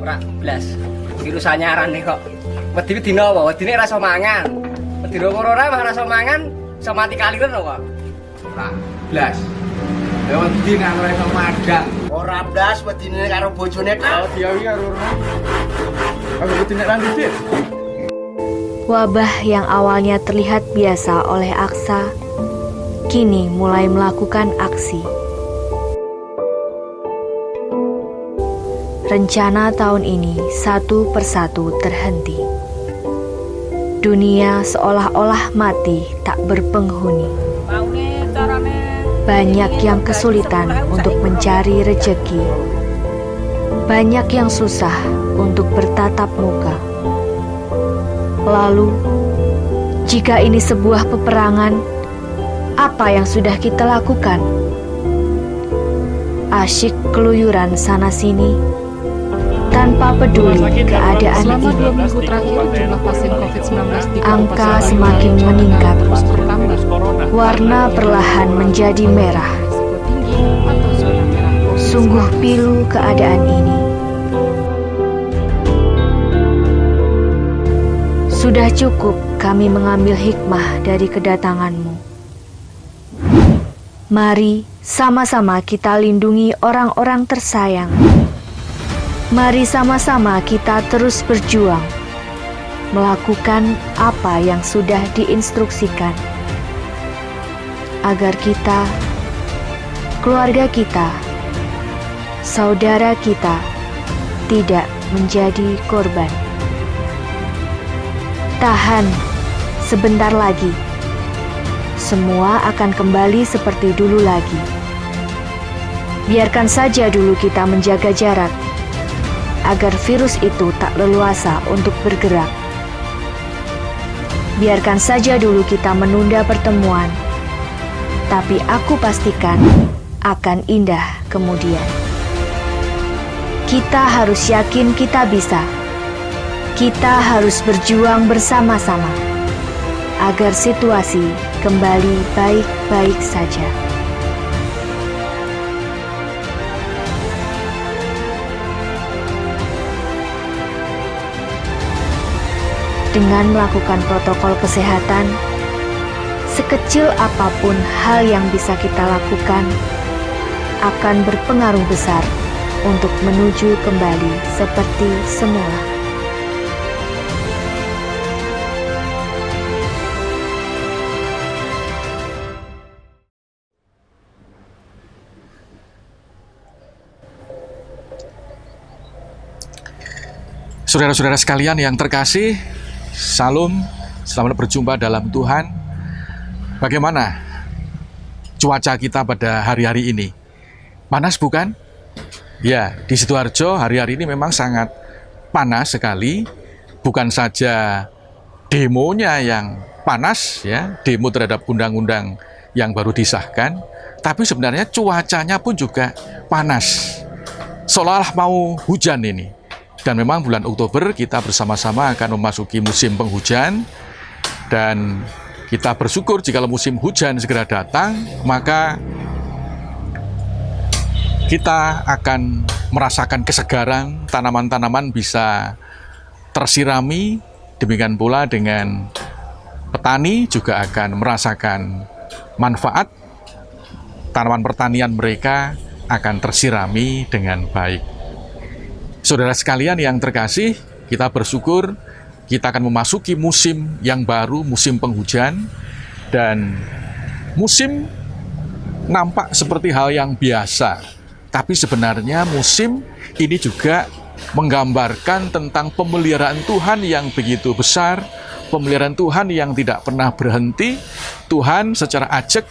ora blas. Virus anyaran nih kok. Wedi dina apa? Wedine ra iso mangan. Wedine corona mah ra iso mangan, iso mati kaliren kok. Ora blas. Ya wedi nek ora iso madang. Ora blas wedine karo bojone tok. Oh, diawi karo ora. Aku wedi nek lanjut. Wabah yang awalnya terlihat biasa oleh Aksa, kini mulai melakukan aksi. Rencana tahun ini satu persatu terhenti. Dunia seolah-olah mati tak berpenghuni. Banyak yang kesulitan untuk mencari rejeki. Banyak yang susah untuk bertatap muka. Lalu, jika ini sebuah peperangan, apa yang sudah kita lakukan? Asyik keluyuran sana-sini, tanpa peduli keadaan Selama 2 ini. minggu terakhir, jumlah pasien COVID-19 di Angka Kabupaten semakin Jawa Tengah meningkat. terus bertambah. Warna perlahan menjadi merah. Risiko tinggi atau zona merah COVID-19. Sungguh pilu keadaan ini. Sudah cukup kami mengambil hikmah dari kedatanganmu. Mari sama-sama kita lindungi orang-orang tersayang. Mari sama-sama kita terus berjuang, melakukan apa yang sudah diinstruksikan, agar kita, keluarga kita, saudara kita tidak menjadi korban. Tahan, sebentar lagi. Semua akan kembali seperti dulu lagi. Biarkan saja dulu kita menjaga jarak, agar virus itu tak leluasa untuk bergerak. Biarkan saja dulu kita menunda pertemuan, tapi aku pastikan akan indah kemudian. Kita harus yakin kita bisa. Kita harus berjuang bersama-sama agar situasi kembali baik-baik saja. Dengan melakukan protokol kesehatan, sekecil apapun hal yang bisa kita lakukan akan berpengaruh besar untuk menuju kembali seperti semula. Saudara-saudara sekalian yang terkasih, Salam, selamat berjumpa dalam Tuhan. Bagaimana cuaca kita pada hari-hari ini? Panas bukan? Ya, di Sidoarjo hari-hari ini memang sangat panas sekali. Bukan saja demonya yang panas, ya, demo terhadap undang-undang yang baru disahkan, tapi sebenarnya cuacanya pun juga panas. Seolah-olah mau hujan ini. Dan memang bulan Oktober kita bersama-sama akan memasuki musim penghujan. Dan kita bersyukur jika musim hujan segera datang, maka kita akan merasakan kesegaran, tanaman-tanaman bisa tersirami. Demikian pula dengan petani juga akan merasakan manfaat. Tanaman pertanian mereka akan tersirami dengan baik. Saudara sekalian yang terkasih, kita bersyukur kita akan memasuki musim yang baru, musim penghujan. Dan musim nampak seperti hal yang biasa, tapi sebenarnya musim ini juga menggambarkan tentang pemeliharaan Tuhan yang begitu besar, pemeliharaan Tuhan yang tidak pernah berhenti. Tuhan secara ajak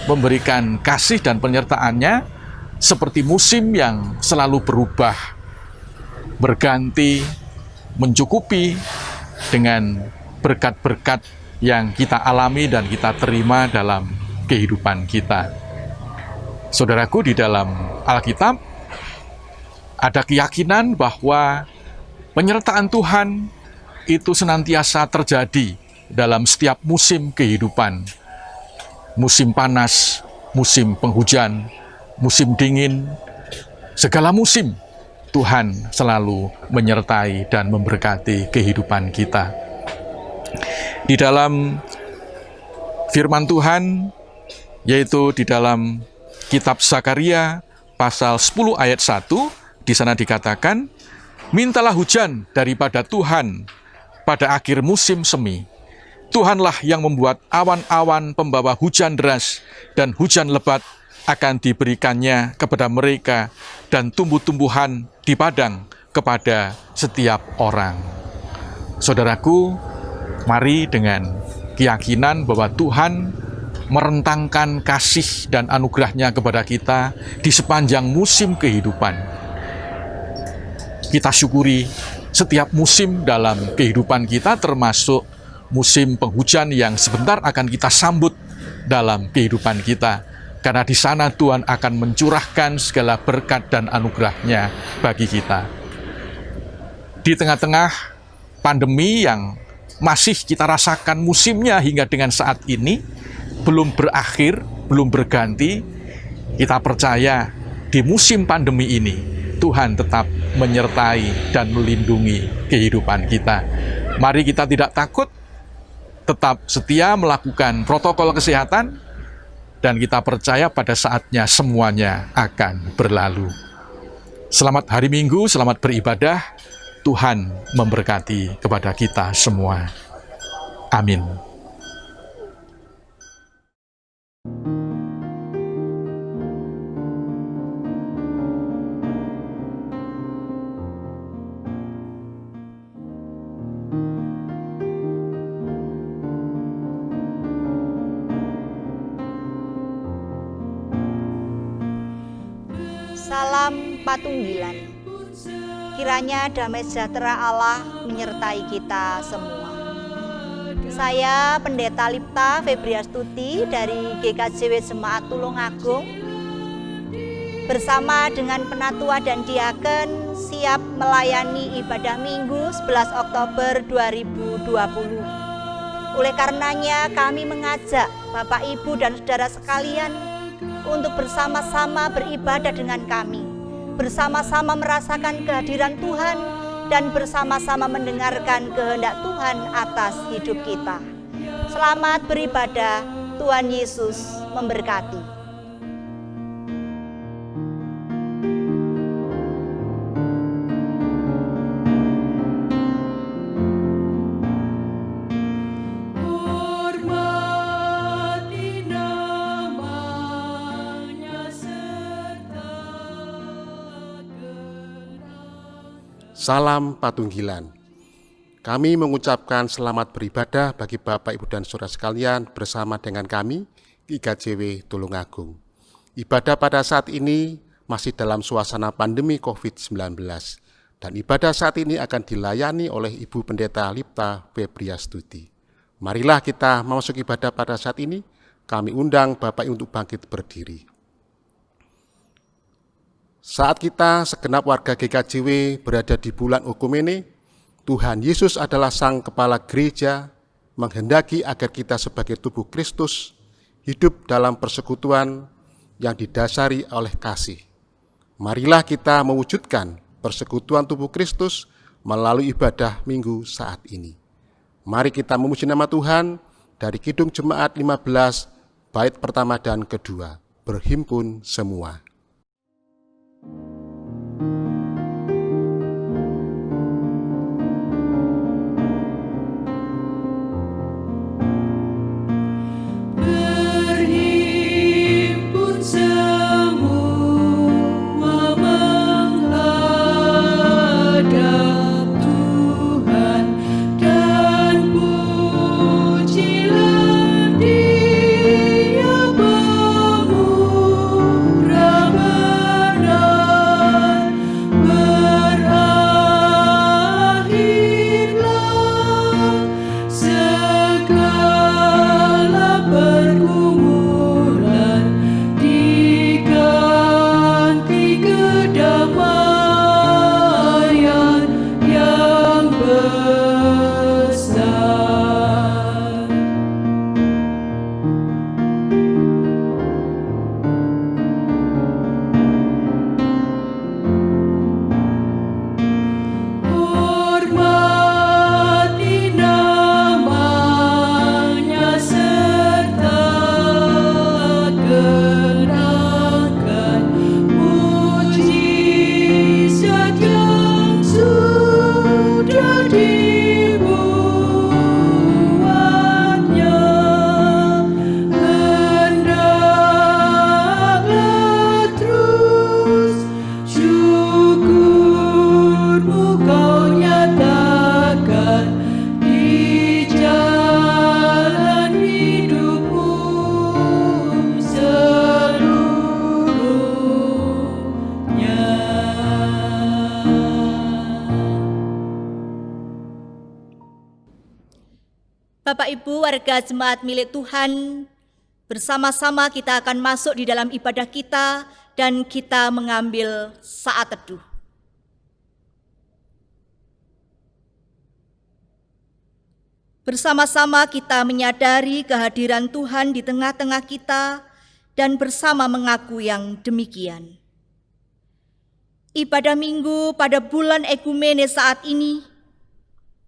memberikan kasih dan penyertaannya seperti musim yang selalu berubah, berganti, mencukupi dengan berkat-berkat yang kita alami dan kita terima dalam kehidupan kita. Saudaraku, di dalam Alkitab ada keyakinan bahwa penyertaan Tuhan itu senantiasa terjadi dalam setiap musim kehidupan. Musim panas, musim penghujan, musim dingin, segala musim Tuhan selalu menyertai dan memberkati kehidupan kita. Di dalam firman Tuhan, yaitu di dalam kitab Zakaria pasal 10 ayat 1, di sana dikatakan, mintalah hujan daripada Tuhan pada akhir musim semi. Tuhanlah yang membuat awan-awan pembawa hujan deras dan hujan lebat akan diberikannya kepada mereka dan tumbuh-tumbuhan di padang kepada setiap orang. Saudaraku, mari dengan keyakinan bahwa Tuhan merentangkan kasih dan anugerahnya kepada kita di sepanjang musim kehidupan. Kita syukuri setiap musim dalam kehidupan kita, termasuk musim penghujan yang sebentar akan kita sambut dalam kehidupan kita. Karena di sana Tuhan akan mencurahkan segala berkat dan anugerahnya bagi kita. Di tengah-tengah pandemi yang masih kita rasakan musimnya hingga dengan saat ini, belum berakhir, belum berganti, kita percaya di musim pandemi ini, Tuhan tetap menyertai dan melindungi kehidupan kita. Mari kita tidak takut, tetap setia melakukan protokol kesehatan, dan kita percaya pada saatnya semuanya akan berlalu. Selamat hari Minggu, selamat beribadah. Tuhan memberkati kepada kita semua. Amin. Salam Patunggilan. Kiranya damai sejahtera Allah menyertai kita semua. Saya Pendeta Lipta Febriastuti dari GKJW Jemaat Tulungagung bersama dengan penatua dan diaken siap melayani ibadah Minggu 11 Oktober 2020. Oleh karenanya kami mengajak Bapak, Ibu, dan saudara sekalian untuk bersama-sama beribadah dengan kami, bersama-sama merasakan kehadiran Tuhan, dan bersama-sama mendengarkan kehendak Tuhan atas hidup kita. Selamat beribadah, Tuhan Yesus memberkati. Salam Patunggilan. Kami mengucapkan selamat beribadah bagi Bapak, Ibu, dan saudara sekalian bersama dengan kami GKJW Tulungagung. Ibadah pada saat ini masih dalam suasana pandemi COVID-19 dan ibadah saat ini akan dilayani oleh Ibu Pendeta Lipta Febriastuti. Marilah kita memasuki ibadah pada saat ini. Kami undang Bapak untuk bangkit berdiri. Saat kita segenap warga GKJW berada di bulan Okumene, Tuhan Yesus adalah Sang Kepala Gereja, menghendaki agar kita sebagai tubuh Kristus hidup dalam persekutuan yang didasari oleh kasih. Marilah kita mewujudkan persekutuan tubuh Kristus melalui ibadah Minggu saat ini. Mari kita memuji nama Tuhan dari Kidung Jemaat 15, bait pertama dan kedua, berhimpun semua. Dia pemurah Bapak Ibu warga jemaat milik Tuhan, bersama-sama kita akan masuk di dalam ibadah kita dan kita mengambil saat teduh. Bersama-sama kita menyadari kehadiran Tuhan di tengah-tengah kita dan bersama mengaku yang demikian. Ibadah Minggu pada bulan Ekumene saat ini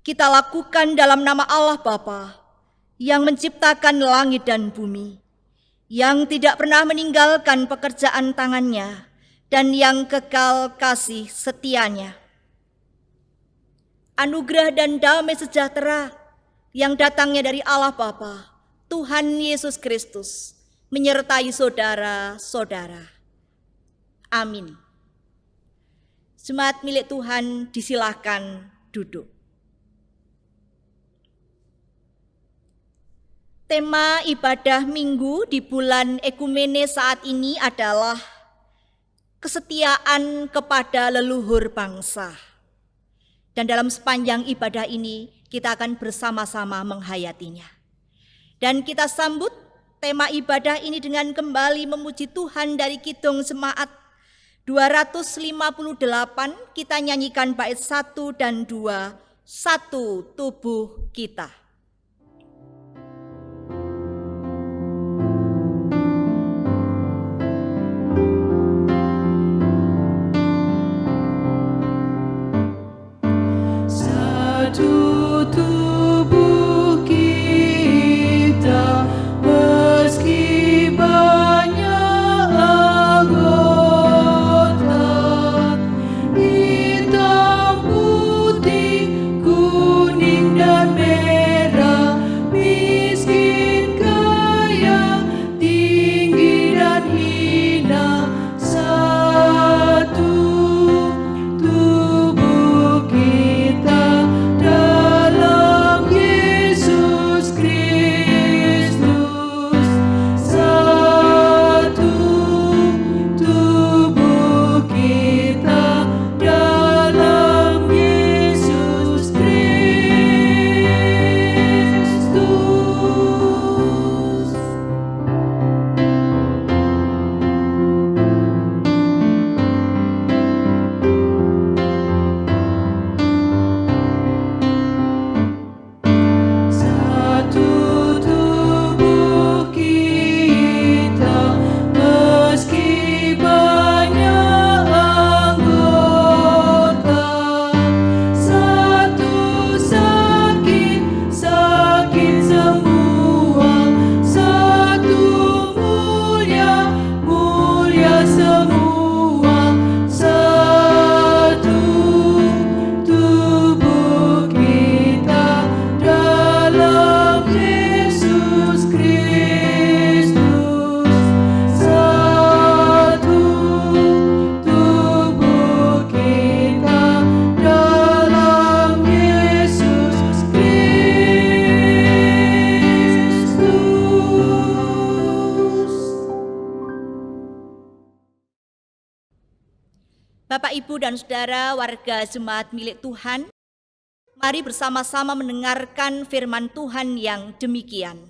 kita lakukan dalam nama Allah Bapa yang menciptakan langit dan bumi, yang tidak pernah meninggalkan pekerjaan tangannya dan yang kekal kasih setianya. Anugerah dan damai sejahtera yang datangnya dari Allah Bapa, Tuhan Yesus Kristus, menyertai saudara-saudara. Amin. Jemaat milik Tuhan disilahkan duduk. Tema ibadah Minggu di bulan Ekumene saat ini adalah kesetiaan kepada leluhur bangsa. Dan dalam sepanjang ibadah ini kita akan bersama-sama menghayatinya. Dan kita sambut tema ibadah ini dengan kembali memuji Tuhan dari Kidung Jemaat 258, kita nyanyikan bait 1 dan 2, Satu Tubuh Kita. Satu tubuh kita meski banyak anggota, hitam, putih, kuning dan merah, miskin, kaya, tinggi dan hina, satu tubuh kita dalam Yesus Kristus, satu tubuh kita dalam Yesus Kristus. Satu tubuh kita meski banyak anggota, satu sakit, sakit semua, satu mulia, mulia semua, satu tubuh kita dalam Yesus Kristus, satu tubuh kita dalam Yesus Kristus. Bapak, Ibu, dan Saudara warga jemaat milik Tuhan, mari bersama-sama mendengarkan firman Tuhan yang demikian.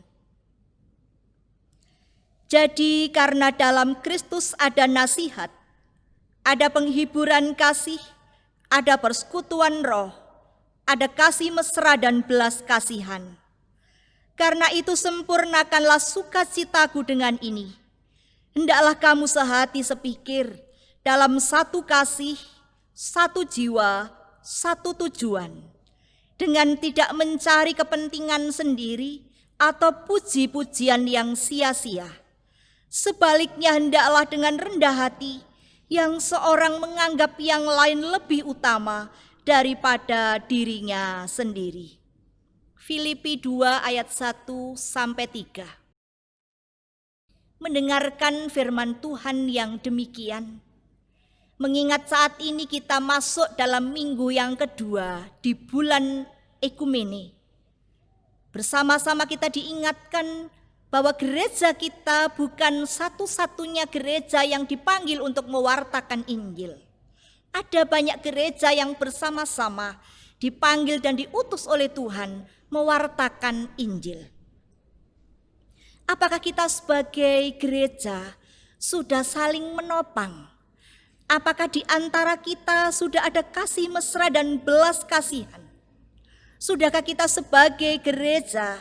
Jadi karena dalam Kristus ada nasihat, ada penghiburan kasih, ada persekutuan roh, ada kasih mesra dan belas kasihan. Karena itu sempurnakanlah sukacitaku dengan ini. Hendaklah kamu sehati sepikir, dalam satu kasih, satu jiwa, satu tujuan, dengan tidak mencari kepentingan sendiri atau puji-pujian yang sia-sia. Sebaliknya hendaklah dengan rendah hati, yang seorang menganggap yang lain lebih utama daripada dirinya sendiri. Filipi 2 ayat 1-3. Mendengarkan firman Tuhan yang demikian, mengingat saat ini kita masuk dalam minggu yang kedua di bulan Ekumene. Bersama-sama kita diingatkan bahwa gereja kita bukan satu-satunya gereja yang dipanggil untuk mewartakan Injil. Ada banyak gereja yang bersama-sama dipanggil dan diutus oleh Tuhan mewartakan Injil. Apakah kita sebagai gereja sudah saling menopang? Apakah di antara kita sudah ada kasih mesra dan belas kasihan? Sudahkah kita sebagai gereja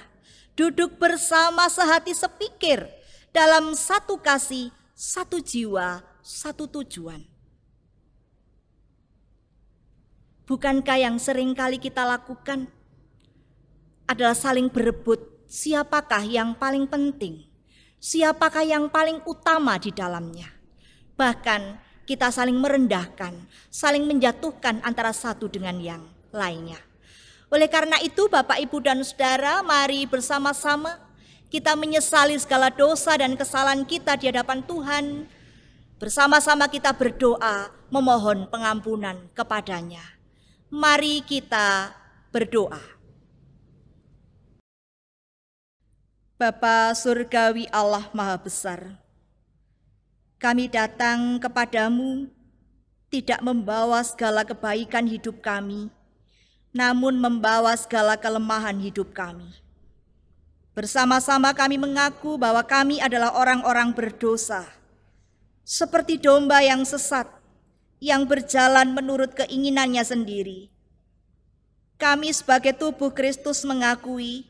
duduk bersama sehati sepikir dalam satu kasih, satu jiwa, satu tujuan? Bukankah yang sering kali kita lakukan adalah saling berebut siapakah yang paling penting, siapakah yang paling utama di dalamnya. Bahkan kita saling merendahkan, saling menjatuhkan antara satu dengan yang lainnya. Oleh karena itu Bapak, Ibu, dan Saudara, mari bersama-sama kita menyesali segala dosa dan kesalahan kita di hadapan Tuhan. Bersama-sama kita berdoa memohon pengampunan kepadanya. Mari kita berdoa. Bapa surgawi Allah Maha Besar, kami datang kepadamu tidak membawa segala kebaikan hidup kami, namun membawa segala kelemahan hidup kami. Bersama-sama kami mengaku bahwa kami adalah orang-orang berdosa, seperti domba yang sesat, yang berjalan menurut keinginannya sendiri. Kami sebagai tubuh Kristus mengakui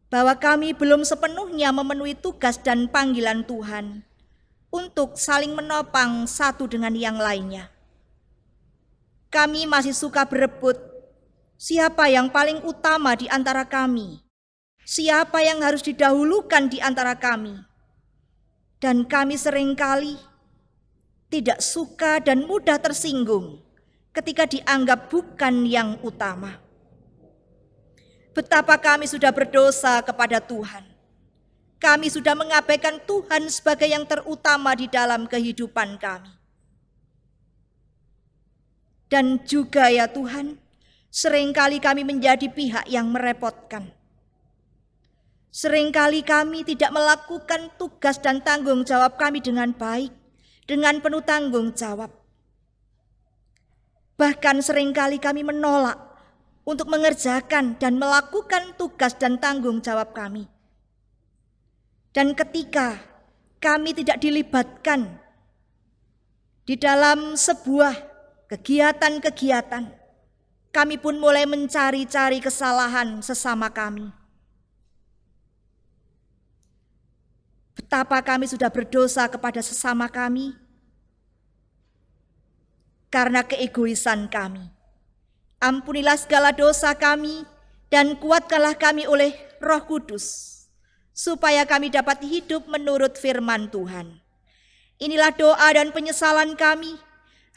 bahwa kami belum sepenuhnya memenuhi tugas dan panggilan Tuhan untuk saling menopang satu dengan yang lainnya. Kami masih suka berebut siapa yang paling utama di antara kami, siapa yang harus didahulukan di antara kami. Dan kami seringkali tidak suka dan mudah tersinggung ketika dianggap bukan yang utama. Betapa kami sudah berdosa kepada Tuhan. Kami sudah mengabaikan Tuhan sebagai yang terutama di dalam kehidupan kami. Dan juga ya Tuhan, seringkali kami menjadi pihak yang merepotkan. Seringkali kami tidak melakukan tugas dan tanggung jawab kami dengan baik, dengan penuh tanggung jawab. Bahkan seringkali kami menolak untuk mengerjakan dan melakukan tugas dan tanggung jawab kami. Dan ketika kami tidak dilibatkan di dalam sebuah kegiatan-kegiatan, kami pun mulai mencari-cari kesalahan sesama kami. Betapa kami sudah berdosa kepada sesama kami karena keegoisan kami. Ampunilah segala dosa kami dan kuatkanlah kami oleh Roh Kudus, supaya kami dapat hidup menurut firman Tuhan. Inilah doa dan penyesalan kami,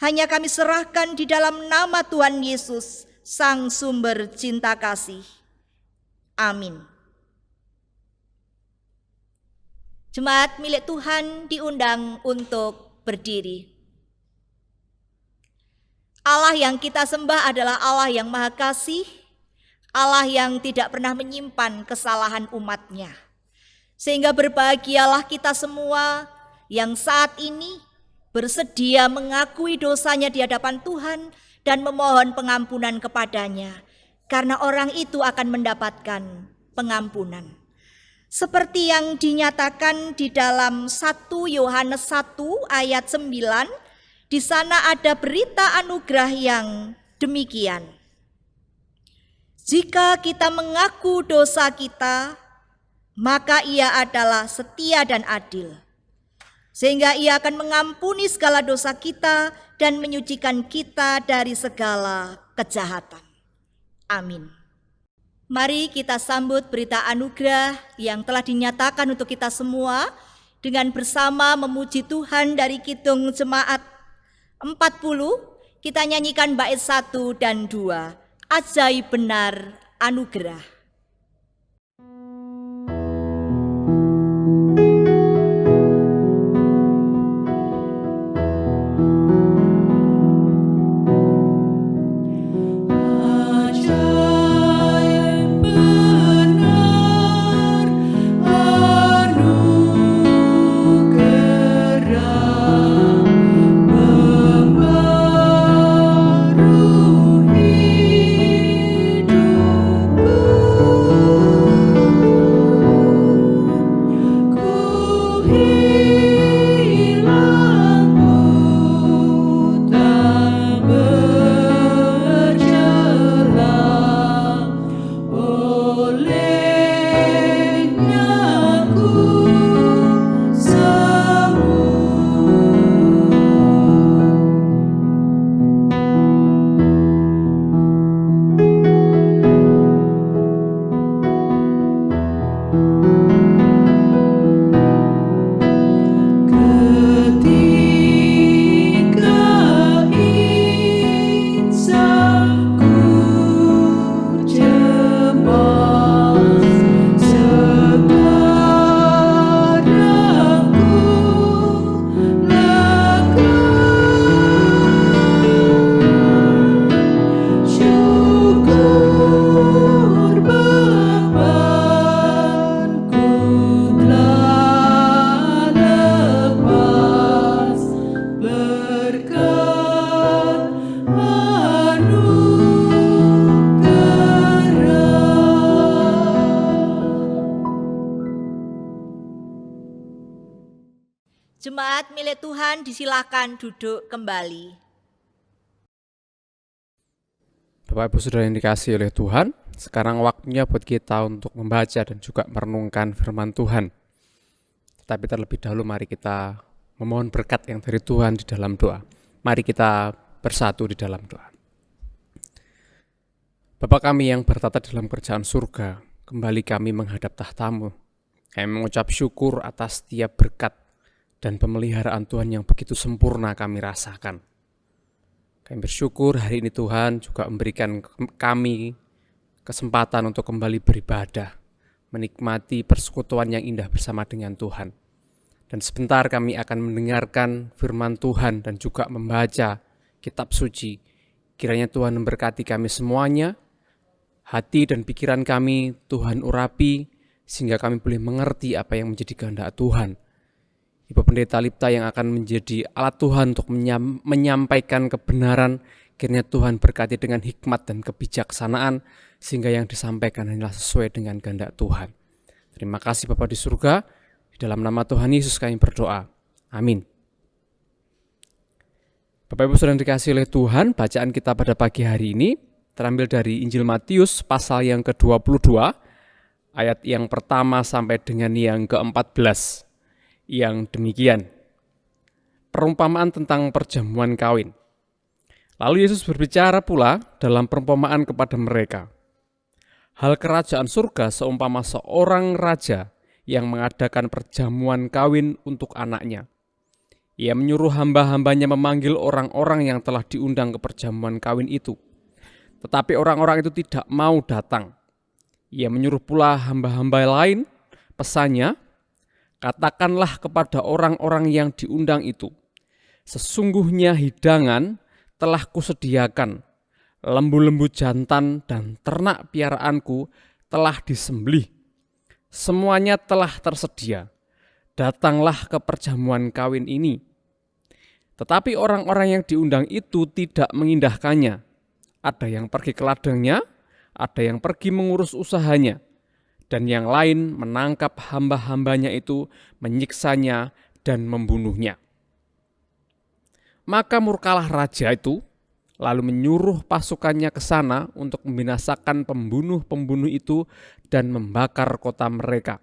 hanya kami serahkan di dalam nama Tuhan Yesus, Sang Sumber Cinta Kasih. Amin. Jemaat milik Tuhan diundang untuk berdiri. Allah yang kita sembah adalah Allah yang Maha Kasih, Allah yang tidak pernah menyimpan kesalahan umatnya. Sehingga berbahagialah kita semua yang saat ini bersedia mengakui dosanya di hadapan Tuhan dan memohon pengampunan kepadanya, karena orang itu akan mendapatkan pengampunan. Seperti yang dinyatakan di dalam 1 Yohanes 1 ayat 9, di sana ada berita anugerah yang demikian. Jika kita mengaku dosa kita, maka Ia adalah setia dan adil, sehingga Ia akan mengampuni segala dosa kita dan menyucikan kita dari segala kejahatan. Amin. Mari kita sambut berita anugerah yang telah dinyatakan untuk kita semua dengan bersama memuji Tuhan dari Kidung Jemaat 40. Kita nyanyikan bait 1 dan 2. Ajaib benar anugerah. Hidupku Jemaat milik Tuhan disilakan duduk kembali. Bapak Ibu Saudara yang dikasihi oleh Tuhan, sekarang waktunya buat kita untuk membaca dan juga merenungkan firman Tuhan. Tetapi terlebih dahulu mari kita memohon berkat yang dari Tuhan di dalam doa. Mari kita bersatu di dalam doa. Bapa kami yang bertata dalam kerajaan surga, kembali kami menghadap tahta-Mu. Kami mengucap syukur atas setiap berkat dan pemeliharaan Tuhan yang begitu sempurna kami rasakan. Kami bersyukur hari ini Tuhan juga memberikan kami kesempatan untuk kembali beribadah, menikmati persekutuan yang indah bersama dengan Tuhan. Dan sebentar kami akan mendengarkan firman Tuhan dan juga membaca kitab suci. Kiranya Tuhan memberkati kami semuanya, hati dan pikiran kami Tuhan urapi, sehingga kami boleh mengerti apa yang menjadi kehendak Tuhan. Ibu Pendeta Lipta yang akan menjadi alat Tuhan untuk menyampaikan kebenaran, kiranya Tuhan berkati dengan hikmat dan kebijaksanaan, sehingga yang disampaikan hanyalah sesuai dengan kehendak Tuhan. Terima kasih Bapa di surga, di dalam nama Tuhan Yesus kami berdoa. Amin. Bapak Ibu Saudara yang dikasihi oleh Tuhan, bacaan kita pada pagi hari ini terambil dari Injil Matius pasal yang ke-22, ayat yang pertama sampai dengan yang ke-14. Yang demikian, perumpamaan tentang perjamuan kawin. Lalu Yesus berbicara pula dalam perumpamaan kepada mereka. Hal kerajaan surga seumpama seorang raja yang mengadakan perjamuan kawin untuk anaknya. Ia menyuruh hamba-hambanya memanggil orang-orang yang telah diundang ke perjamuan kawin itu. Tetapi orang-orang itu tidak mau datang. Ia menyuruh pula hamba-hamba lain, pesannya, katakanlah kepada orang-orang yang diundang itu, sesungguhnya hidangan telah kusediakan, lembu-lembu jantan dan ternak piaraanku telah disembelih. Semuanya telah tersedia. Datanglah ke perjamuan kawin ini. Tetapi orang-orang yang diundang itu tidak mengindahkannya. Ada yang pergi ke ladangnya, ada yang pergi mengurus usahanya, dan yang lain menangkap hamba-hambanya itu, menyiksanya dan membunuhnya. Maka murkalah raja itu, lalu menyuruh pasukannya ke sana untuk membinasakan pembunuh-pembunuh itu dan membakar kota mereka.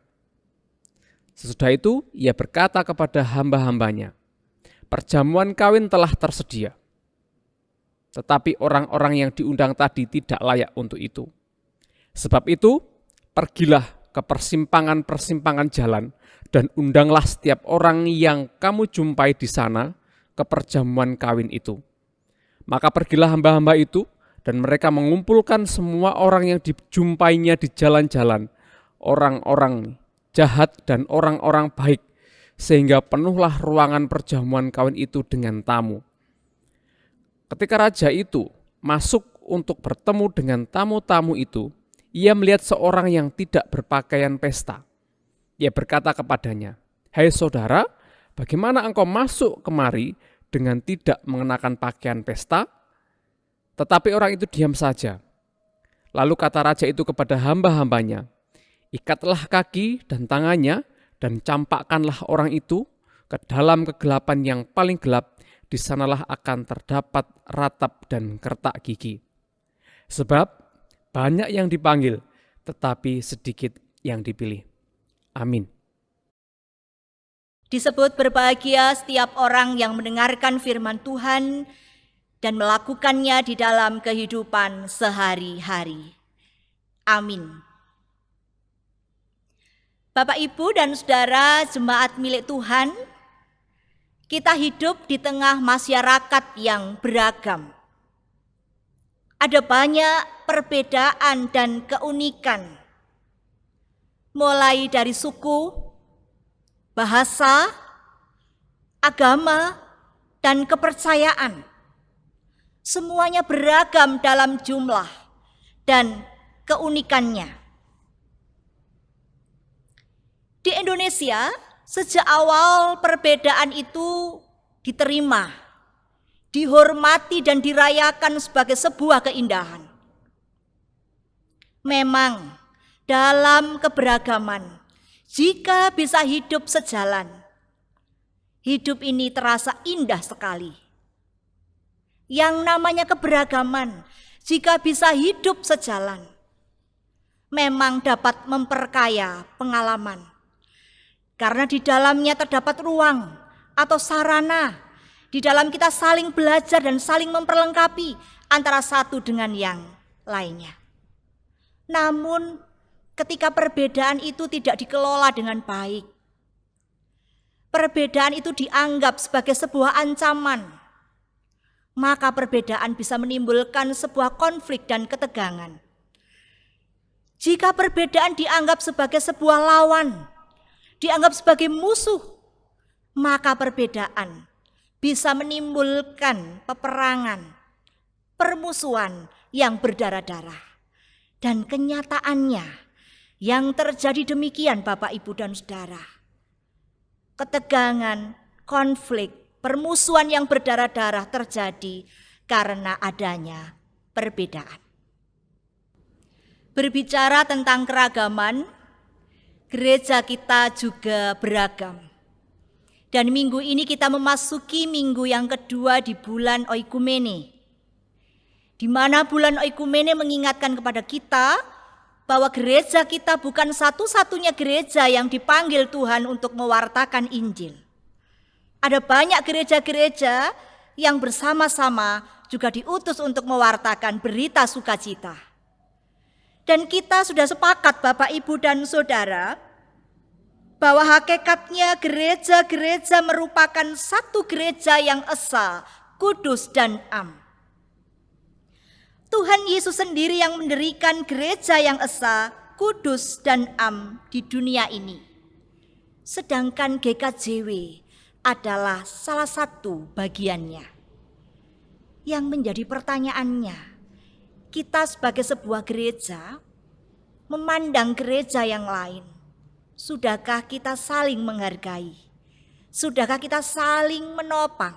Sesudah itu ia berkata kepada hamba-hambanya, perjamuan kawin telah tersedia. Tetapi orang-orang yang diundang tadi tidak layak untuk itu. Sebab itu, pergilah ke persimpangan-persimpangan jalan dan undanglah setiap orang yang kamu jumpai di sana ke perjamuan kawin itu. Maka pergilah hamba-hamba itu dan mereka mengumpulkan semua orang yang dijumpainya di jalan-jalan, orang-orang jahat dan orang-orang baik, sehingga penuhlah ruangan perjamuan kawin itu dengan tamu. Ketika raja itu masuk untuk bertemu dengan tamu-tamu itu, ia melihat seorang yang tidak berpakaian pesta. Ia berkata kepadanya, "Hai saudara, bagaimana engkau masuk kemari dengan tidak mengenakan pakaian pesta?" Tetapi orang itu diam saja. Lalu kata raja itu kepada hamba-hambanya, "Ikatlah kaki dan tangannya dan campakkanlah orang itu ke dalam kegelapan yang paling gelap, di sanalah akan terdapat ratap dan kertak gigi. Sebab banyak yang dipanggil, tetapi sedikit yang dipilih." Amin. Disebut berbahagia setiap orang yang mendengarkan firman Tuhan dan melakukannya di dalam kehidupan sehari-hari. Amin. Bapak, Ibu, dan Saudara jemaat milik Tuhan, kita hidup di tengah masyarakat yang beragam. Ada banyak perbedaan dan keunikan, mulai dari suku, bahasa, agama, dan kepercayaan. Semuanya beragam dalam jumlah dan keunikannya. Di Indonesia, sejak awal perbedaan itu diterima, dihormati dan dirayakan sebagai sebuah keindahan. Memang dalam keberagaman, jika bisa hidup sejalan, hidup ini terasa indah sekali. Yang namanya keberagaman, jika bisa hidup sejalan, memang dapat memperkaya pengalaman. Karena di dalamnya terdapat ruang atau sarana, di dalam kita saling belajar dan saling memperlengkapi antara satu dengan yang lainnya. Namun ketika perbedaan itu tidak dikelola dengan baik, perbedaan itu dianggap sebagai sebuah ancaman, maka perbedaan bisa menimbulkan sebuah konflik dan ketegangan. Jika perbedaan dianggap sebagai sebuah lawan, dianggap sebagai musuh, maka perbedaan bisa menimbulkan peperangan, permusuhan yang berdarah-darah. Dan kenyataannya yang terjadi demikian Bapak, Ibu, dan Saudara. Ketegangan, konflik, permusuhan yang berdarah-darah terjadi karena adanya perbedaan. Berbicara tentang keragaman, gereja kita juga beragam. Dan minggu ini kita memasuki minggu yang kedua di bulan Oikumene, di mana bulan Oikumene mengingatkan kepada kita bahwa gereja kita bukan satu-satunya gereja yang dipanggil Tuhan untuk mewartakan Injil. Ada banyak gereja-gereja yang bersama-sama juga diutus untuk mewartakan berita sukacita. Dan kita sudah sepakat Bapak, Ibu, dan Saudara, bahwa hakikatnya gereja-gereja merupakan satu gereja yang esa, kudus, dan am. Tuhan Yesus sendiri yang mendirikan gereja yang esa, kudus, dan am di dunia ini. Sedangkan GKJW adalah salah satu bagiannya. Yang menjadi pertanyaannya, kita sebagai sebuah gereja memandang gereja yang lain, sudahkah kita saling menghargai? Sudahkah kita saling menopang?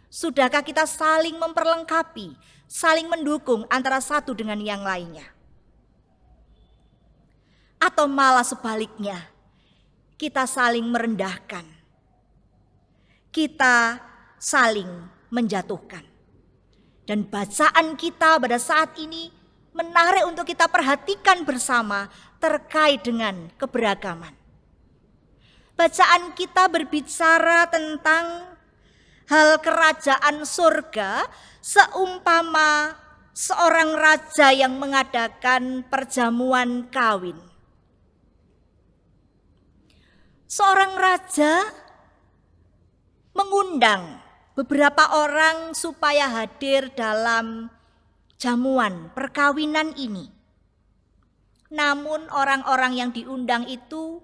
Sudahkah kita saling memperlengkapi, saling mendukung antara satu dengan yang lainnya? Atau malah sebaliknya, kita saling merendahkan, kita saling menjatuhkan. Dan bacaan kita pada saat ini menarik untuk kita perhatikan bersama terkait dengan keberagaman. Bacaan kita berbicara tentang hal kerajaan surga seumpama seorang raja yang mengadakan perjamuan kawin. Seorang raja mengundang beberapa orang supaya hadir dalam jamuan perkawinan ini. Namun orang-orang yang diundang itu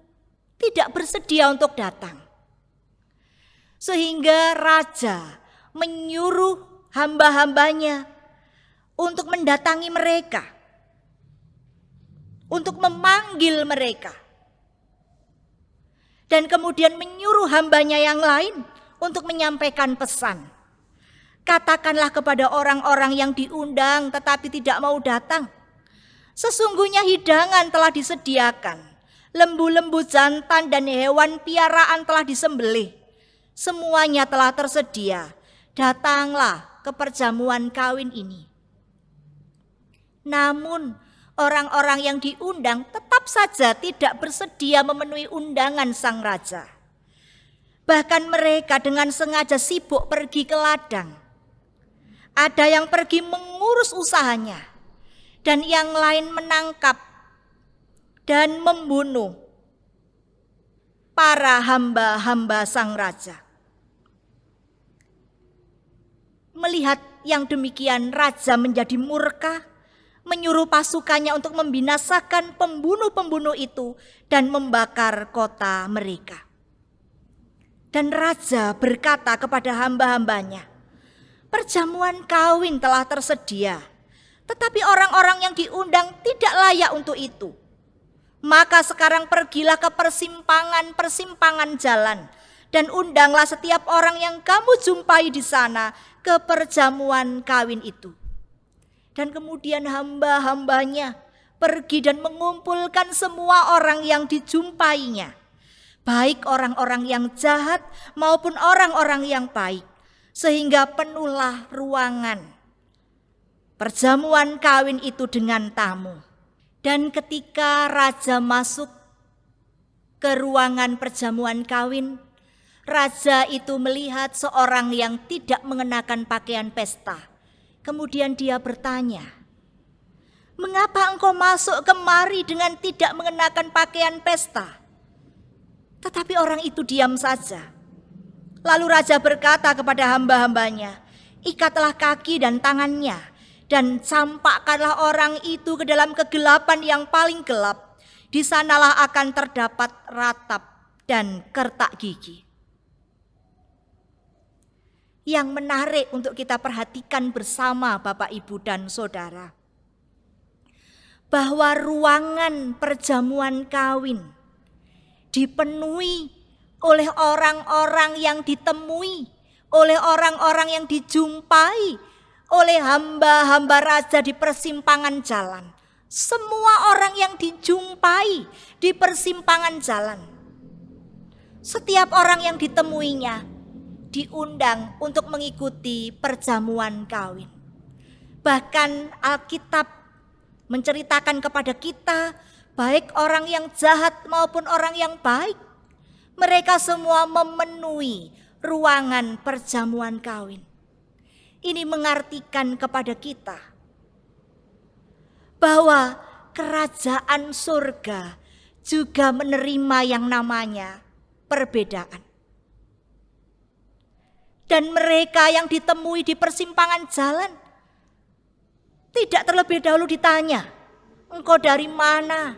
tidak bersedia untuk datang. Sehingga raja menyuruh hamba-hambanya untuk mendatangi mereka, untuk memanggil mereka. Dan kemudian menyuruh hambanya yang lain untuk menyampaikan pesan. Katakanlah kepada orang-orang yang diundang tetapi tidak mau datang, sesungguhnya hidangan telah disediakan, lembu-lembu jantan dan hewan piaraan telah disembelih, semuanya telah tersedia, datanglah ke perjamuan kawin ini. Namun orang-orang yang diundang tetap saja tidak bersedia memenuhi undangan sang raja. Bahkan mereka dengan sengaja sibuk pergi ke ladang. Ada yang pergi mengurus usahanya, dan yang lain menangkap dan membunuh para hamba-hamba sang raja. Melihat yang demikian, raja menjadi murka, menyuruh pasukannya untuk membinasakan pembunuh-pembunuh itu dan membakar kota mereka. Dan raja berkata kepada hamba-hambanya, perjamuan kawin telah tersedia, tetapi orang-orang yang diundang tidak layak untuk itu. Maka sekarang pergilah ke persimpangan-persimpangan jalan dan undanglah setiap orang yang kamu jumpai di sana ke perjamuan kawin itu. Dan kemudian hamba-hambanya pergi dan mengumpulkan semua orang yang dijumpainya, baik orang-orang yang jahat maupun orang-orang yang baik, sehingga penuhlah ruangan perjamuan kawin itu dengan tamu. Dan ketika raja masuk ke ruangan perjamuan kawin, raja itu melihat seorang yang tidak mengenakan pakaian pesta. Kemudian dia bertanya, "Mengapa engkau masuk kemari dengan tidak mengenakan pakaian pesta?" Tetapi orang itu diam saja. Lalu raja berkata kepada hamba-hambanya, "Ikatlah kaki dan tangannya, dan campakkanlah orang itu ke dalam kegelapan yang paling gelap. Di sanalah akan terdapat ratap dan kertak gigi." Yang menarik untuk kita perhatikan bersama Bapak, Ibu, dan Saudara, bahwa ruangan perjamuan kawin dipenuhi oleh orang-orang yang ditemui, oleh orang-orang yang dijumpai oleh hamba-hamba raja di persimpangan jalan. Semua orang yang dijumpai di persimpangan jalan, setiap orang yang ditemuinya diundang untuk mengikuti perjamuan kawin. Bahkan Alkitab menceritakan kepada kita, baik orang yang jahat maupun orang yang baik, mereka semua memenuhi ruangan perjamuan kawin. Ini mengartikan kepada kita bahwa kerajaan surga juga menerima yang namanya perbedaan. Dan mereka yang ditemui di persimpangan jalan tidak terlebih dahulu ditanya, "Engkau dari mana?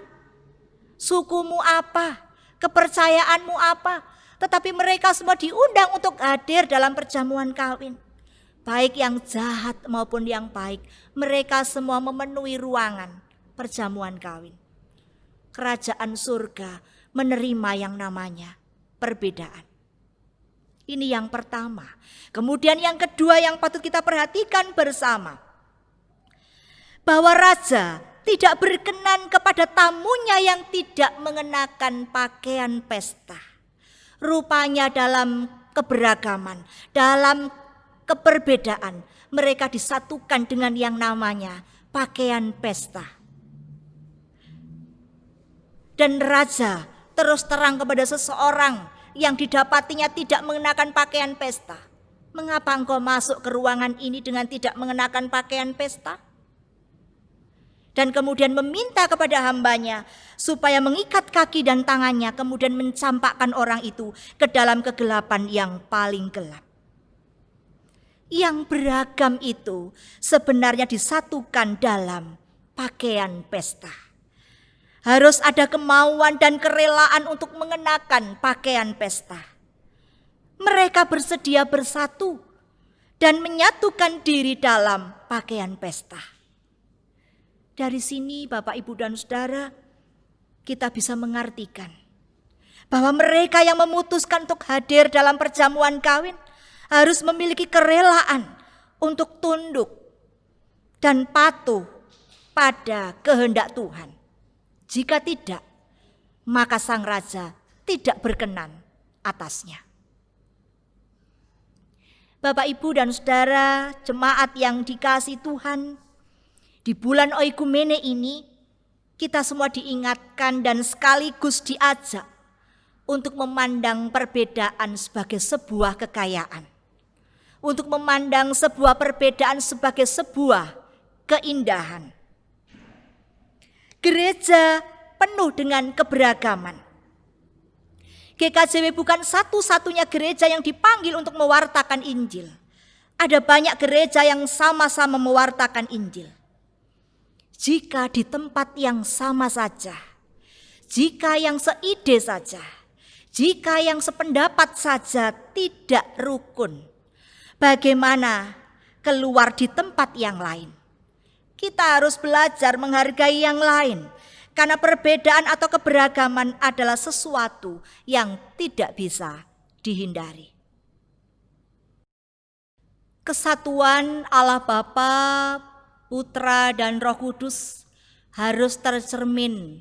Sukumu apa? Kepercayaanmu apa?" Tetapi mereka semua diundang untuk hadir dalam perjamuan kawin. Baik yang jahat maupun yang baik, mereka semua memenuhi ruangan perjamuan kawin. Kerajaan surga menerima yang namanya perbedaan. Ini yang pertama. Kemudian yang kedua yang patut kita perhatikan bersama, bahwa raja tidak berkenan kepada tamunya yang tidak mengenakan pakaian pesta. Rupanya dalam keberagaman, dalam keberbedaan, mereka disatukan dengan yang namanya pakaian pesta. Dan raja terus terang kepada seseorang yang didapatinya tidak mengenakan pakaian pesta, "Mengapa engkau masuk ke ruangan ini dengan tidak mengenakan pakaian pesta?" Dan kemudian meminta kepada hambanya supaya mengikat kaki dan tangannya, kemudian mencampakkan orang itu ke dalam kegelapan yang paling gelap. Yang beragam itu sebenarnya disatukan dalam pakaian pesta. Harus ada kemauan dan kerelaan untuk mengenakan pakaian pesta. Mereka bersedia bersatu dan menyatukan diri dalam pakaian pesta. Dari sini Bapak, Ibu, dan Saudara, kita bisa mengartikan bahwa mereka yang memutuskan untuk hadir dalam perjamuan kawin harus memiliki kerelaan untuk tunduk dan patuh pada kehendak Tuhan. Jika tidak, maka sang raja tidak berkenan atasnya. Bapak, Ibu, dan Saudara, jemaat yang dikasihi Tuhan, di bulan Oikumene ini kita semua diingatkan dan sekaligus diajak untuk memandang perbedaan sebagai sebuah kekayaan. Untuk memandang sebuah perbedaan sebagai sebuah keindahan. Gereja penuh dengan keberagaman. GKJW bukan satu-satunya gereja yang dipanggil untuk mewartakan Injil. Ada banyak gereja yang sama-sama mewartakan Injil. Jika di tempat yang sama saja, jika yang seide saja, jika yang sependapat saja tidak rukun, bagaimana keluar di tempat yang lain? Kita harus belajar menghargai yang lain, karena perbedaan atau keberagaman adalah sesuatu yang tidak bisa dihindari. Kesatuan Allah Bapa, Putra, dan Roh Kudus harus tercermin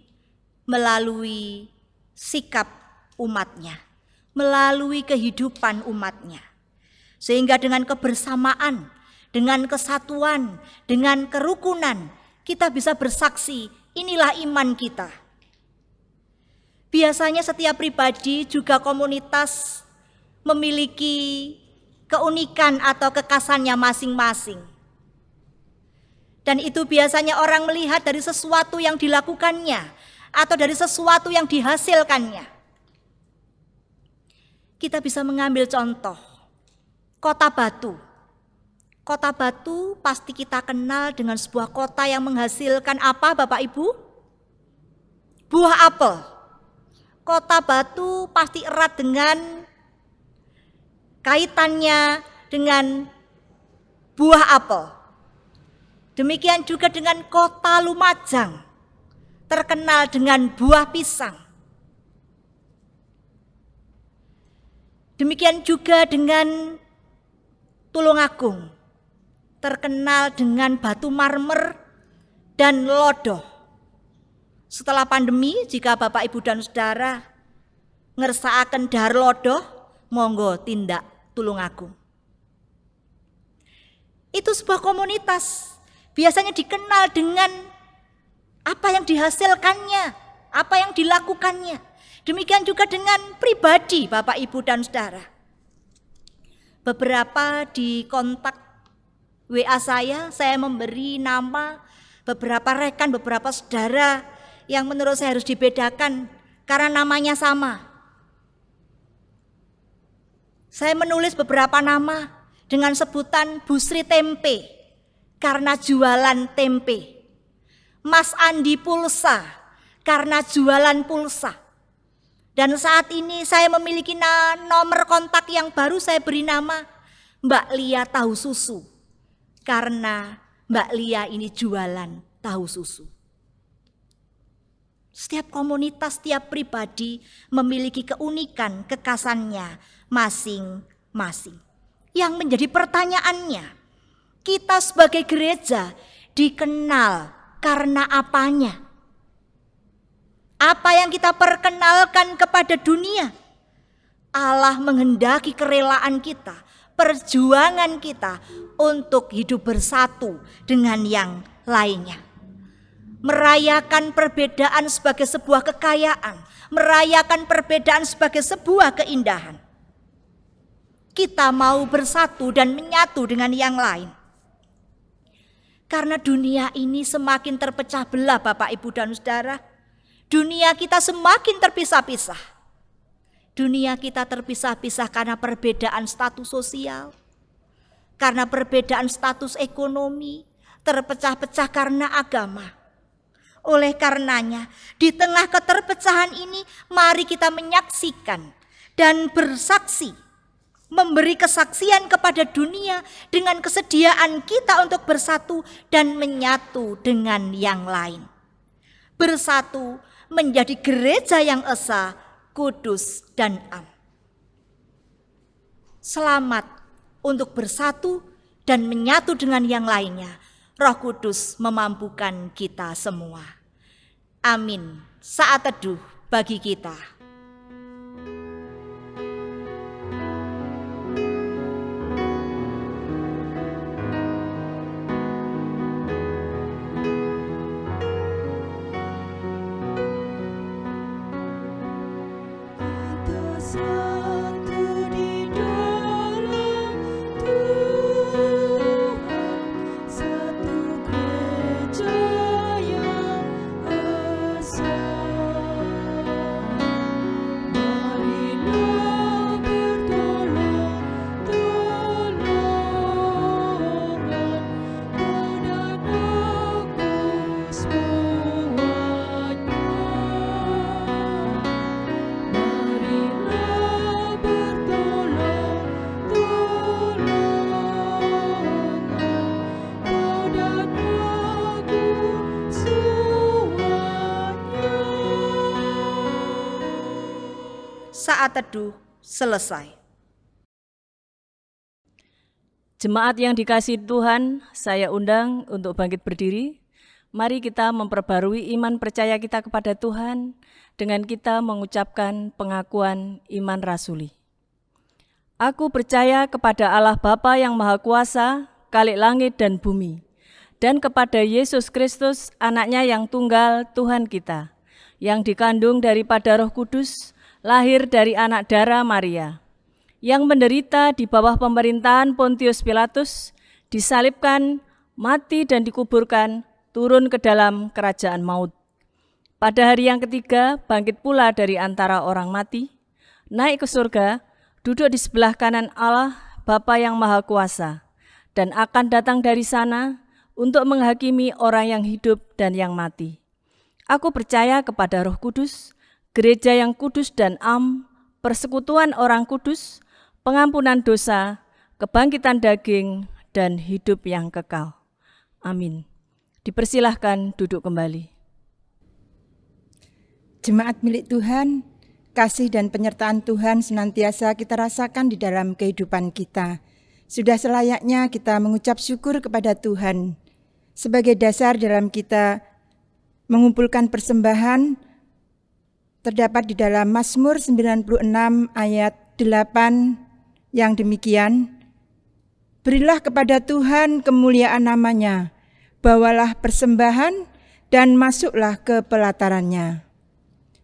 melalui sikap umatnya, melalui kehidupan umatnya. Sehingga dengan kebersamaan, dengan kesatuan, dengan kerukunan, kita bisa bersaksi, inilah iman kita. Biasanya setiap pribadi juga komunitas memiliki keunikan atau kekhasannya masing-masing. Dan itu biasanya orang melihat dari sesuatu yang dilakukannya atau dari sesuatu yang dihasilkannya. Kita bisa mengambil contoh Kota Batu. Kota Batu pasti kita kenal dengan sebuah kota yang menghasilkan apa, Bapak Ibu? Buah apel. Kota Batu pasti erat dengan kaitannya dengan buah apel. Demikian juga dengan Kota Lumajang, terkenal dengan buah pisang. Demikian juga dengan Tulungagung, terkenal dengan batu marmer dan lodoh. Setelah pandemi, jika Bapak Ibu dan Saudara ngersakaken dahar lodoh, monggo tindak Tulungagung. Itu sebuah komunitas, biasanya dikenal dengan apa yang dihasilkannya, apa yang dilakukannya. Demikian juga dengan pribadi Bapak Ibu dan Saudara. Beberapa di kontak WA saya memberi nama beberapa rekan, beberapa saudara yang menurut saya harus dibedakan karena namanya sama. Saya menulis beberapa nama dengan sebutan Bu Sri Tempe karena jualan tempe. Mas Andi Pulsa karena jualan pulsa. Dan saat ini saya memiliki nomor kontak yang baru saya beri nama Mbak Lia Tahu Susu. Karena Mbak Lia ini jualan tahu susu. Setiap komunitas, setiap pribadi memiliki keunikan, kekhasannya masing-masing. Yang menjadi pertanyaannya, kita sebagai gereja dikenal karena apanya? Apa yang kita perkenalkan kepada dunia? Allah menghendaki kerelaan kita, perjuangan kita untuk hidup bersatu dengan yang lainnya. Merayakan perbedaan sebagai sebuah kekayaan, merayakan perbedaan sebagai sebuah keindahan. Kita mau bersatu dan menyatu dengan yang lain. Karena dunia ini semakin terpecah belah, Bapak, Ibu, dan Saudara. Dunia kita semakin terpisah-pisah. Dunia kita terpisah-pisah karena perbedaan status sosial, karena perbedaan status ekonomi, terpecah-pecah karena agama. Oleh karenanya, di tengah keterpecahan ini, mari kita menyaksikan dan bersaksi, memberi kesaksian kepada dunia dengan kesediaan kita untuk bersatu dan menyatu dengan yang lain. Bersatu menjadi gereja yang esa, kudus, dan am. Selamat untuk bersatu dan menyatu dengan yang lainnya. Roh Kudus memampukan kita semua. Amin. Saat teduh bagi kita. Saat teduh selesai. Jemaat yang dikasihi Tuhan, saya undang untuk bangkit berdiri. Mari kita memperbarui iman percaya kita kepada Tuhan dengan kita mengucapkan pengakuan iman rasuli. Aku percaya kepada Allah Bapa yang Maha Kuasa, Khalik langit dan bumi, dan kepada Yesus Kristus, anaknya yang tunggal Tuhan kita, yang dikandung daripada Roh Kudus, lahir dari anak darah Maria, yang menderita di bawah pemerintahan Pontius Pilatus, disalibkan, mati dan dikuburkan, turun ke dalam kerajaan maut. Pada hari yang ketiga, bangkit pula dari antara orang mati, naik ke surga, duduk di sebelah kanan Allah, Bapa yang Maha Kuasa, dan akan datang dari sana untuk menghakimi orang yang hidup dan yang mati. Aku percaya kepada Roh Kudus, gereja yang kudus dan am, persekutuan orang kudus, pengampunan dosa, kebangkitan daging, dan hidup yang kekal. Amin. Dipersilahkan duduk kembali. Jemaat milik Tuhan, kasih dan penyertaan Tuhan senantiasa kita rasakan di dalam kehidupan kita. Sudah selayaknya kita mengucap syukur kepada Tuhan. Sebagai dasar dalam kita mengumpulkan persembahan, terdapat di dalam Mazmur 96 ayat 8 yang demikian, berilah kepada Tuhan kemuliaan namanya, bawalah persembahan dan masuklah ke pelatarannya.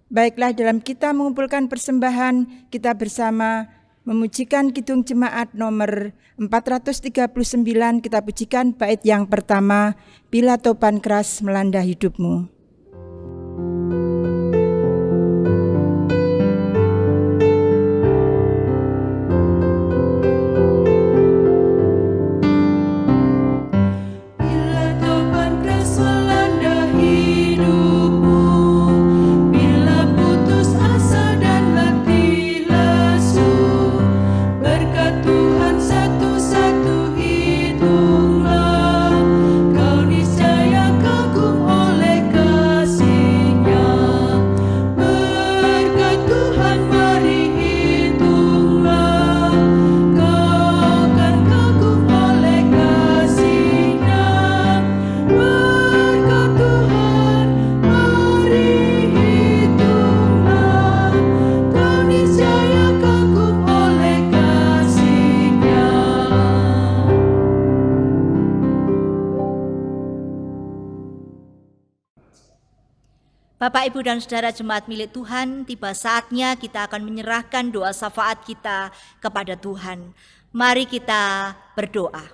Baiklah, dalam kita mengumpulkan persembahan, kita bersama memujikan Kidung Jemaat nomor 439, kita pujikan bait yang pertama, Bila Topan Keras Melanda Hidupmu. Bapak, Ibu, dan Saudara jemaat milik Tuhan, tiba saatnya kita akan menyerahkan doa syafaat kita kepada Tuhan. Mari kita berdoa.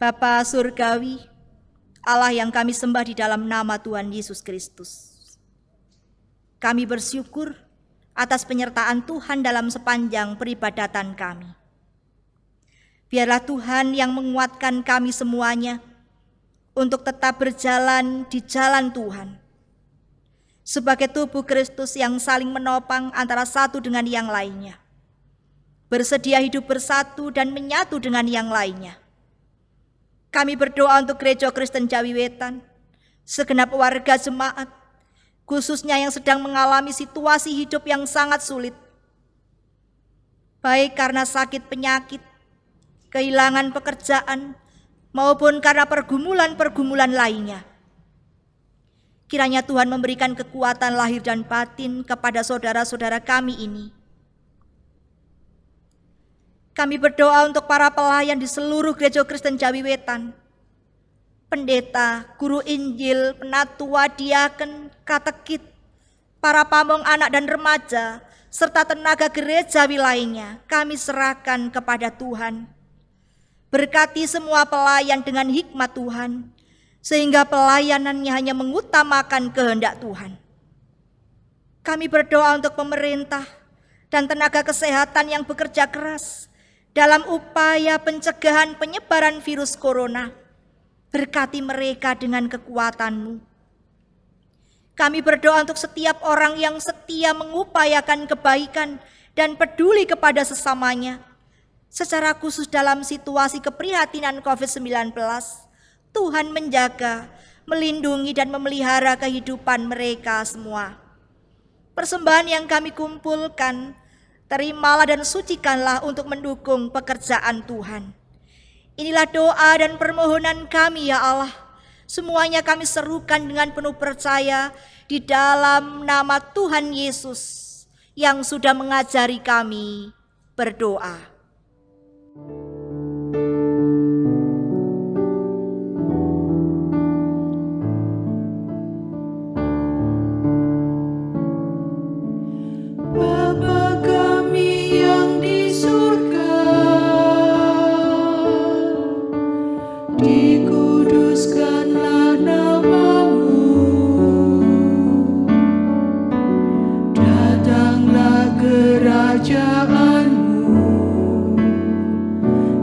Bapa Surgawi, Allah yang kami sembah di dalam nama Tuhan Yesus Kristus, kami bersyukur atas penyertaan Tuhan dalam sepanjang peribadatan kami. Biarlah Tuhan yang menguatkan kami semuanya untuk tetap berjalan di jalan Tuhan, sebagai tubuh Kristus yang saling menopang antara satu dengan yang lainnya, bersedia hidup bersatu dan menyatu dengan yang lainnya. Kami berdoa untuk Gereja Kristen Jawi Wetan, segenap warga jemaat, khususnya yang sedang mengalami situasi hidup yang sangat sulit, baik karena sakit penyakit, kehilangan pekerjaan, maupun karena pergumulan-pergumulan lainnya. Kiranya Tuhan memberikan kekuatan lahir dan batin kepada saudara-saudara kami ini. Kami berdoa untuk para pelayan di seluruh Gereja Kristen Jawi Wetan, pendeta, guru Injil, penatua, diaken, katekit, para pamong anak dan remaja, serta tenaga gerejawi lainnya, kami serahkan kepada Tuhan. Berkati semua pelayan dengan hikmat Tuhan, sehingga pelayanannya hanya mengutamakan kehendak Tuhan. Kami berdoa untuk pemerintah dan tenaga kesehatan yang bekerja keras dalam upaya pencegahan penyebaran virus corona. Berkati mereka dengan kekuatan-Mu. Kami berdoa untuk setiap orang yang setia mengupayakan kebaikan dan peduli kepada sesamanya, secara khusus dalam situasi keprihatinan COVID-19, Tuhan menjaga, melindungi dan memelihara kehidupan mereka semua. Persembahan yang kami kumpulkan, terimalah dan sucikanlah untuk mendukung pekerjaan Tuhan. Inilah doa dan permohonan kami ya Allah. Semuanya kami serukan dengan penuh percaya di dalam nama Tuhan Yesus yang sudah mengajari kami berdoa. Bapa kami yang di surga, dikuduskanlah nama-Mu, datanglah kerajaan-Mu,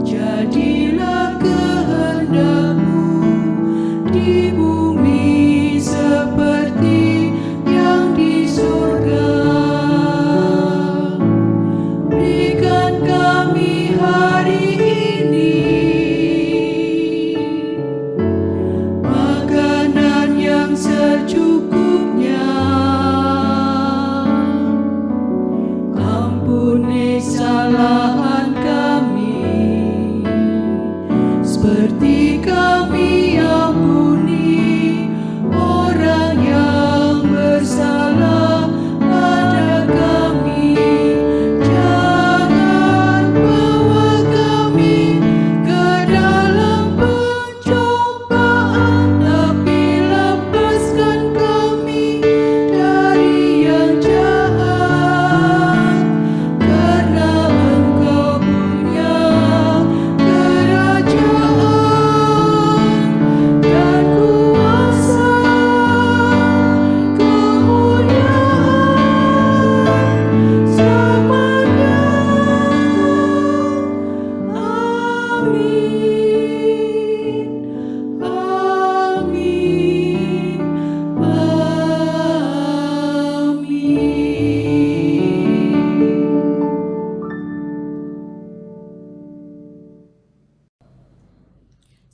jadilah kehendak-Mu di bumi seperti yang di surga. Berikan kami hari ini makanan yang secukupnya. Ampuni kesalahan kami, seperti kami ampuni orang yang bersalah pada kami. Jangan bawa kami ke dalam pencobaan, tapi lepaskan kami dari yang jahat. Karena Engkau punya kerajaan dan kuasa, kemuliaan selamanya. Amin. Amin.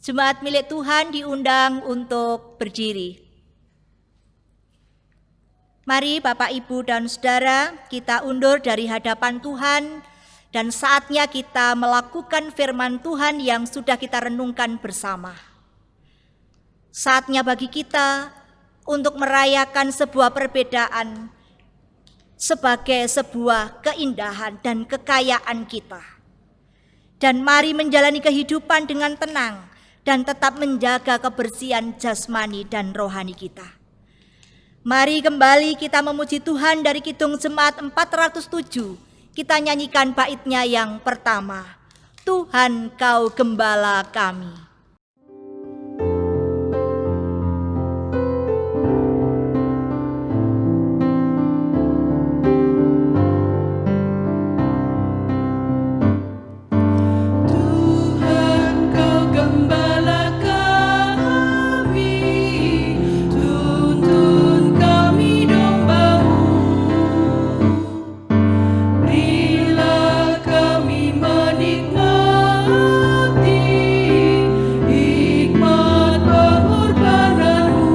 Jemaat milik Tuhan diundang untuk berdiri. Mari Bapak, Ibu, dan Saudara, kita undur dari hadapan Tuhan dan saatnya kita melakukan firman Tuhan yang sudah kita renungkan bersama. Saatnya bagi kita untuk merayakan sebuah perbedaan sebagai sebuah keindahan dan kekayaan kita. Dan mari menjalani kehidupan dengan tenang dan tetap menjaga kebersihan jasmani dan rohani kita. Mari kembali kita memuji Tuhan dari Kidung Jemaat 407. Kita nyanyikan baitnya yang pertama. Tuhan Kau Gembala kami. Tuhan Kau Gembala kami, tuntun kami domba-Mu. Berilah kami menikmati hikmat pengorbanan-Mu.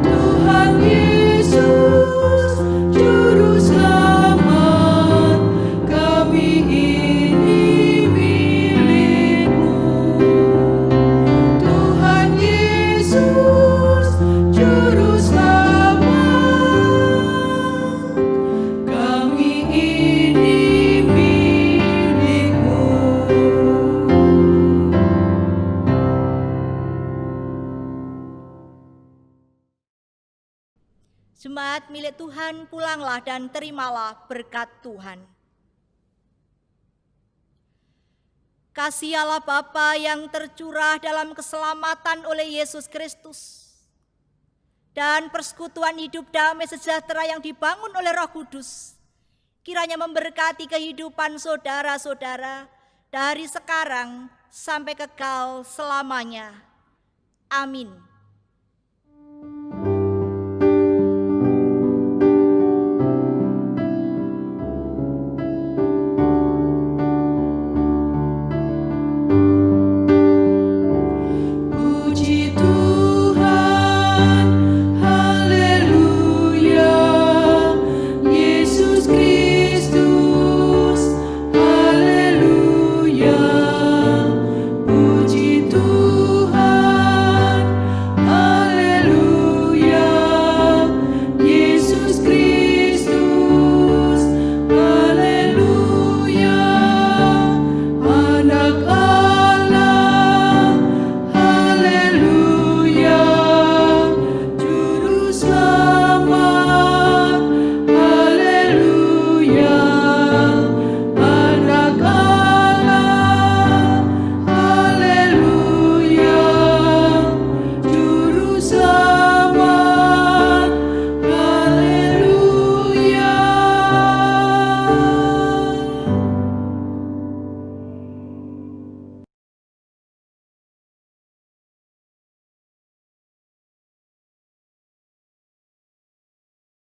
Tuhan Yesus, Juru Selamat, kami ini milik-Mu. Tuhan Yesus, Juru Selamat, kami ini milik-Mu. Jemaat milik Tuhan, pulanglah dan terimalah berkat Tuhan. Kasih Allah Bapa yang tercurah dalam keselamatan oleh Yesus Kristus dan persekutuan hidup damai sejahtera yang dibangun oleh Roh Kudus, kiranya memberkati kehidupan saudara-saudara dari sekarang sampai kekal selamanya. Amin.